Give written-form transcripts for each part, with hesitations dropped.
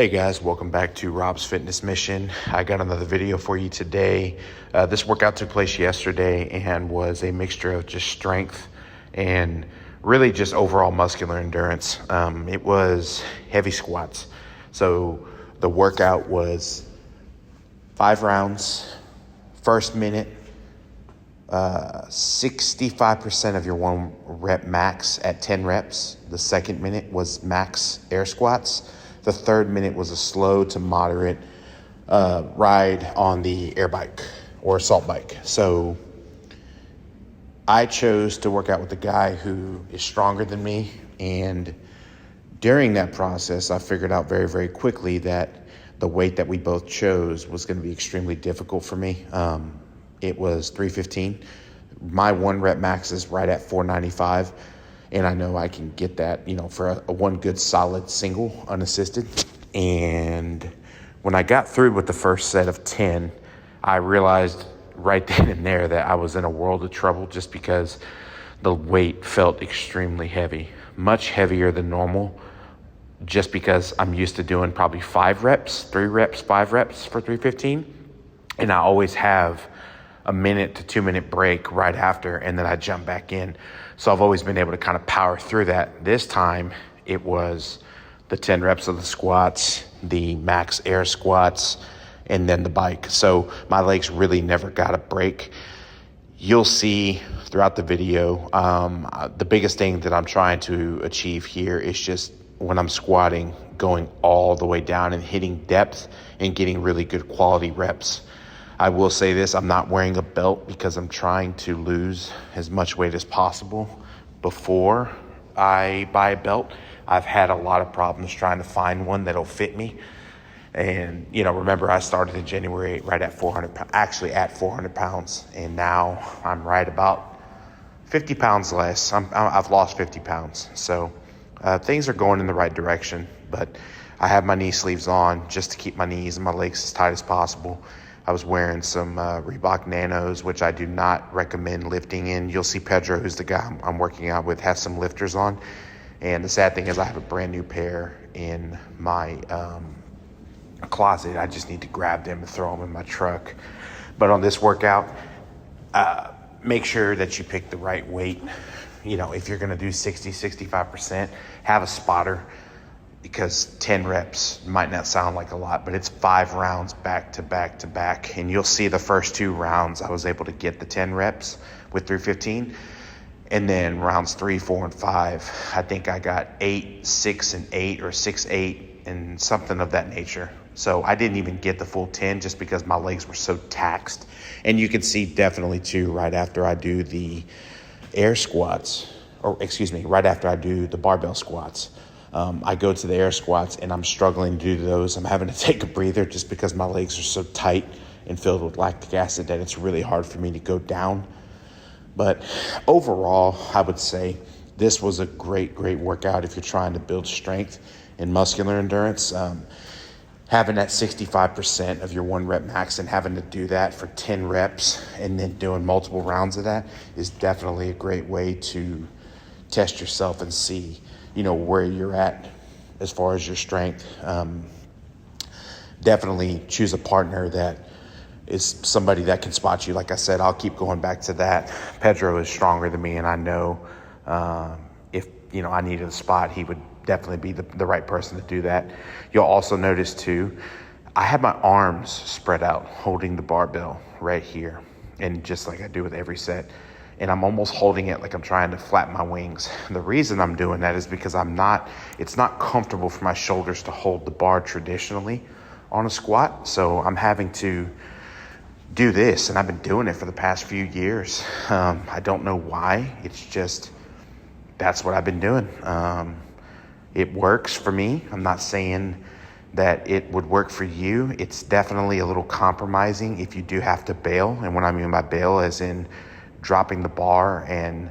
Hey guys, welcome back to Rob's Fitness Mission. I got another video for you today. This workout took place yesterday and was a mixture of just strength and really just overall muscular endurance. It was heavy squats. So the workout was 5 rounds, first minute, 65% of your 1 rep max at 10 reps. The second minute was max air squats. The third minute was a slow to moderate ride on the air bike or assault bike. So I chose to work out with a guy who is stronger than me. And during that process, I figured out very, very quickly that the weight that we both chose was going to be extremely difficult for me. It was 315. My 1 rep max is right at 495. And I know I can get that, for a 1 good solid single unassisted. And when I got through with the first set of 10, I realized right then and there that I was in a world of trouble just because the weight felt extremely heavy, much heavier than normal, just because I'm used to doing probably 5 reps, 3 reps, 5 reps for 315. And I always have a 1 to 2 minute break right after, and then I jump back in. So I've always been able to kind of power through that. This time it was the 10 reps of the squats, the max air squats, and then the bike. So my legs really never got a break. You'll see throughout the video, the biggest thing that I'm trying to achieve here is just when I'm squatting, going all the way down and hitting depth and getting really good quality reps. I will say this, I'm not wearing a belt because I'm trying to lose as much weight as possible before I buy a belt. I've had a lot of problems trying to find one that'll fit me. And, remember I started in January right at 400 pounds, actually at 400 pounds. And now I'm right about 50 pounds less. I've lost 50 pounds. So things are going in the right direction, but I have my knee sleeves on just to keep my knees and my legs as tight as possible. I was wearing some Reebok Nanos, which I do not recommend lifting in. You'll see Pedro, who's the guy I'm working out with, has some lifters on. And the sad thing is I have a brand new pair in my closet. I just need to grab them and throw them in my truck. But on this workout, make sure that you pick the right weight. If you're going to do 60, 65%, have a spotter. Because 10 reps might not sound like a lot, but it's 5 rounds back to back to back. And you'll see the first 2 rounds, I was able to get the 10 reps with 315. And then rounds 3, 4, and 5, I think I got 8, 6, and 8, or 6, 8, and something of that nature. So I didn't even get the full 10 just because my legs were so taxed. And you can see definitely too, right after I do the air squats, right after I do the barbell squats, I go to the air squats and I'm struggling to do those. I'm having to take a breather just because my legs are so tight and filled with lactic acid that it's really hard for me to go down. But overall, I would say this was a great, great workout if you're trying to build strength and muscular endurance. Having that 65% of your 1 rep max and having to do that for 10 reps and then doing multiple rounds of that is definitely a great way to test yourself and see where you're at as far as your strength. Definitely choose a partner that is somebody that can spot you. Like I said, I'll keep going back to that. Pedro is stronger than me, and I know if I needed a spot, he would definitely be the right person to do that. You'll also notice too, I have my arms spread out holding the barbell right here, and just like I do with every set. And I'm almost holding it like I'm trying to flap my wings. The reason I'm doing that is because it's not comfortable for my shoulders to hold the bar traditionally on a squat. So I'm having to do this, and I've been doing it for the past few years. I don't know why. It's just, that's what I've been doing. It works for me. I'm not saying that it would work for you. It's definitely a little compromising if you do have to bail. And what I mean by bail as in dropping the bar and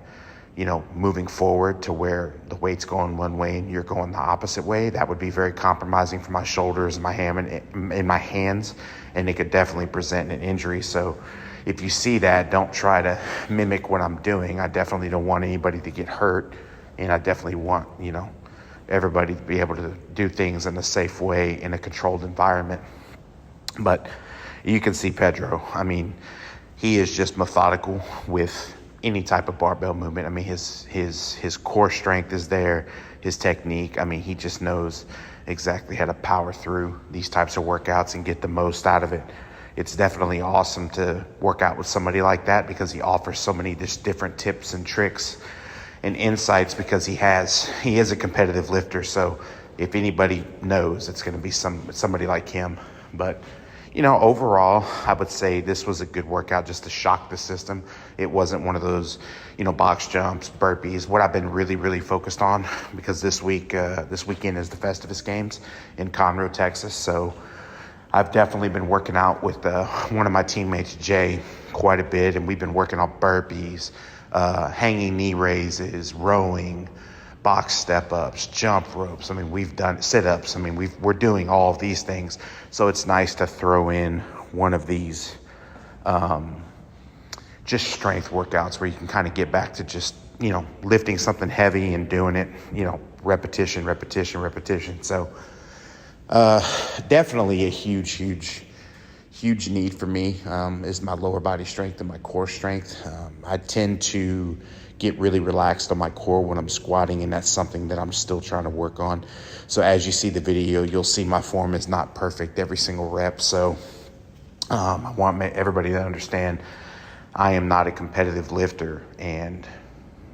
moving forward to where the weight's going one way and you're going the opposite way. That would be very compromising for my shoulders and my my hands, and it could definitely present an injury. So if you see that, don't try to mimic what I'm doing. I definitely don't want anybody to get hurt, and I definitely want everybody to be able to do things in a safe way in a controlled environment. But you can see Pedro. I mean, he is just methodical with any type of barbell movement. I mean, his core strength is there, his technique. I mean, he just knows exactly how to power through these types of workouts and get the most out of it. It's definitely awesome to work out with somebody like that because he offers so many just different tips and tricks and insights because he is a competitive lifter. So if anybody knows, it's going to be somebody like him. But overall, I would say this was a good workout just to shock the system. It wasn't one of those, box jumps, burpees. What I've been really, really focused on, because this weekend is the Festivus Games in Conroe, Texas. So I've definitely been working out with one of my teammates, Jay, quite a bit. And we've been working on burpees, hanging knee raises, rowing, box step-ups, jump ropes. I mean, we've done sit-ups. I mean, we're doing all of these things. So it's nice to throw in one of these just strength workouts where you can kind of get back to just, lifting something heavy and doing it, repetition. So definitely a huge need for me is my lower body strength and my core strength. I tend to get really relaxed on my core when I'm squatting, and that's something that I'm still trying to work on. So as you see the video, you'll see my form is not perfect every single rep. So I want everybody to understand I am not a competitive lifter, and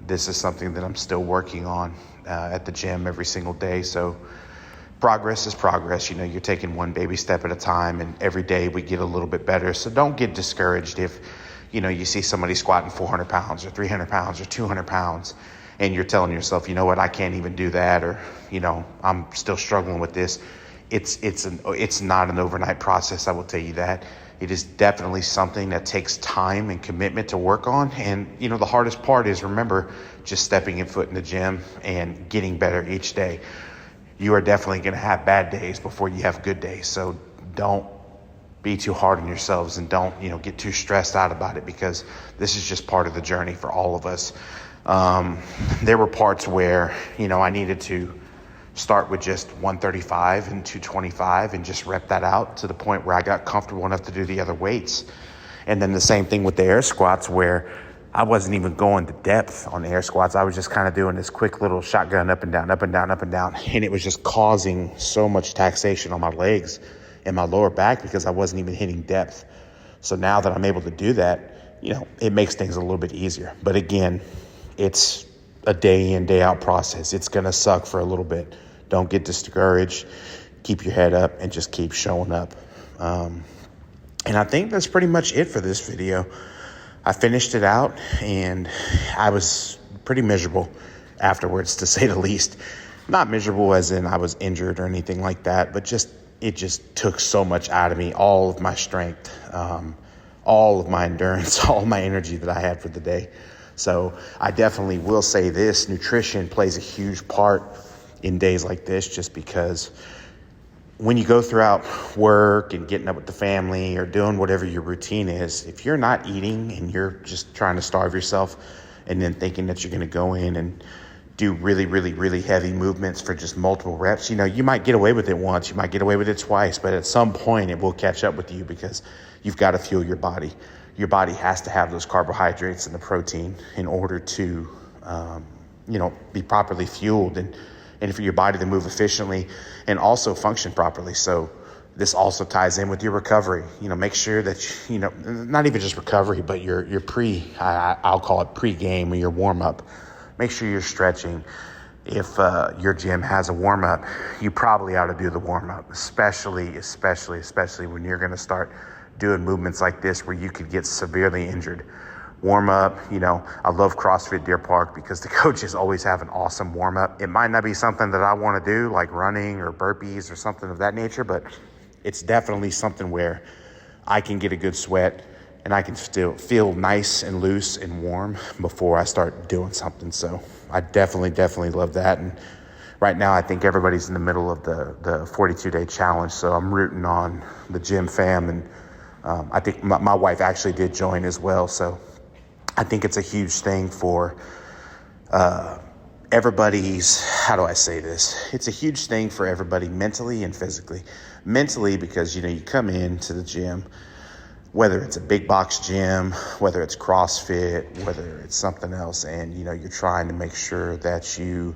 this is something that I'm still working on at the gym every single day. So progress is progress. You're taking one baby step at a time, and every day we get a little bit better. So don't get discouraged if you see somebody squatting 400 pounds or 300 pounds or 200 pounds and you're telling yourself, what, I can't even do that, or, I'm still struggling with this. It's not an overnight process, I will tell you that. It is definitely something that takes time and commitment to work on. And, the hardest part is, remember, just stepping your foot in the gym and getting better each day. You are definitely going to have bad days before you have good days. So don't be too hard on yourselves, and don't, get too stressed out about it, because this is just part of the journey for all of us. There were parts where, I needed to start with just 135 and 225 and just rep that out to the point where I got comfortable enough to do the other weights. And then the same thing with the air squats, where I wasn't even going to depth on the air squats. I was just kind of doing this quick little shotgun up and down. And it was just causing so much taxation on my legs and my lower back because I wasn't even hitting depth. So now that I'm able to do that, it makes things a little bit easier. But again, it's a day in, day out process. It's going to suck for a little bit. Don't get discouraged. Keep your head up and just keep showing up. And I think that's pretty much it for this video. I finished it out, and I was pretty miserable afterwards, to say the least. Not miserable as in I was injured or anything like that, but it just took so much out of me, all of my strength, all of my endurance, all my energy that I had for the day. So I definitely will say this: nutrition plays a huge part in days like this, just because when you go throughout work and getting up with the family or doing whatever your routine is, if you're not eating and you're just trying to starve yourself and then thinking that you're going to go in and do really, really, really heavy movements for just multiple reps, you might get away with it once, you might get away with it twice, but at some point it will catch up with you, because you've got to fuel your body. Your body has to have those carbohydrates and the protein in order to, be properly fueled and for your body to move efficiently and also function properly. So this also ties in with your recovery. Make sure that, not even just recovery, but your I'll call it pre-game or your warm-up. Make sure you're stretching. If your gym has a warm-up, you probably ought to do the warm-up, especially when you're going to start doing movements like this where you could get severely injured. Warm up, I love CrossFit Deer Park because the coaches always have an awesome warm up. It might not be something that I want to do, like running or burpees or something of that nature, but it's definitely something where I can get a good sweat and I can still feel nice and loose and warm before I start doing something. So I definitely love that. And right now I think everybody's in the middle of the 42-day challenge. So I'm rooting on the gym fam. And I think my wife actually did join as well. So I think it's a huge thing for everybody's, how do I say this? It's a huge thing for everybody mentally and physically. Mentally, because, you come into the gym, whether it's a big box gym, whether it's CrossFit, whether it's something else, and, you're trying to make sure that you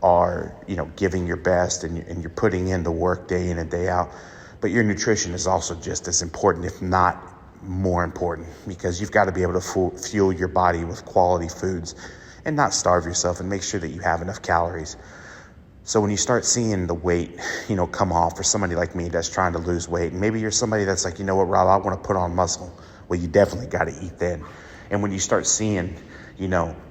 are, giving your best and you're putting in the work day in and day out. But your nutrition is also just as important, if not more important, because you've got to be able to fuel your body with quality foods and not starve yourself, and make sure that you have enough calories. So when you start seeing the weight, come off for somebody like me that's trying to lose weight, and maybe you're somebody that's like, what, Rob, I want to put on muscle. Well, you definitely got to eat then. And when you start seeing,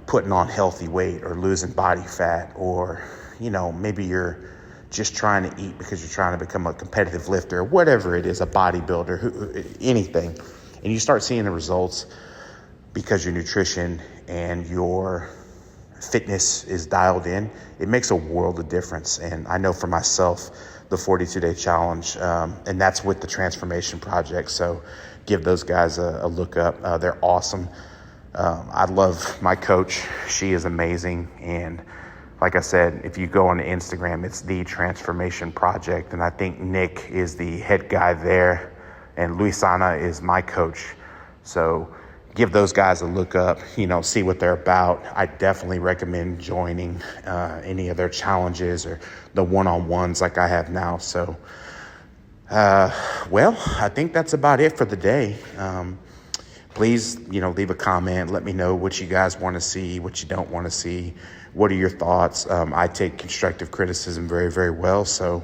putting on healthy weight or losing body fat, or, maybe you're just trying to eat because you're trying to become a competitive lifter, or whatever it is, a bodybuilder, anything. And you start seeing the results because your nutrition and your fitness is dialed in, it makes a world of difference. And I know for myself, the 42-day challenge, and that's with the Transformation Project. So give those guys a look up. They're awesome. I love my coach. She is amazing. And like I said, if you go on Instagram, it's the Transformation Project. And I think Nick is the head guy there, and Luisana is my coach. So give those guys a look up, see what they're about. I definitely recommend joining any of their challenges or the one-on-ones like I have now. So, I think that's about it for the day. Please, leave a comment. Let me know what you guys want to see, what you don't want to see. What are your thoughts? I take constructive criticism very, very well. So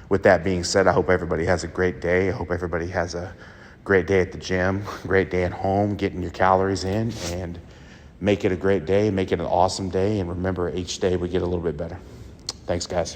with that being said, I hope everybody has a great day. I hope everybody has a great day at the gym, great day at home, getting your calories in, and make it a great day, make it an awesome day. And remember, each day we get a little bit better. Thanks, guys.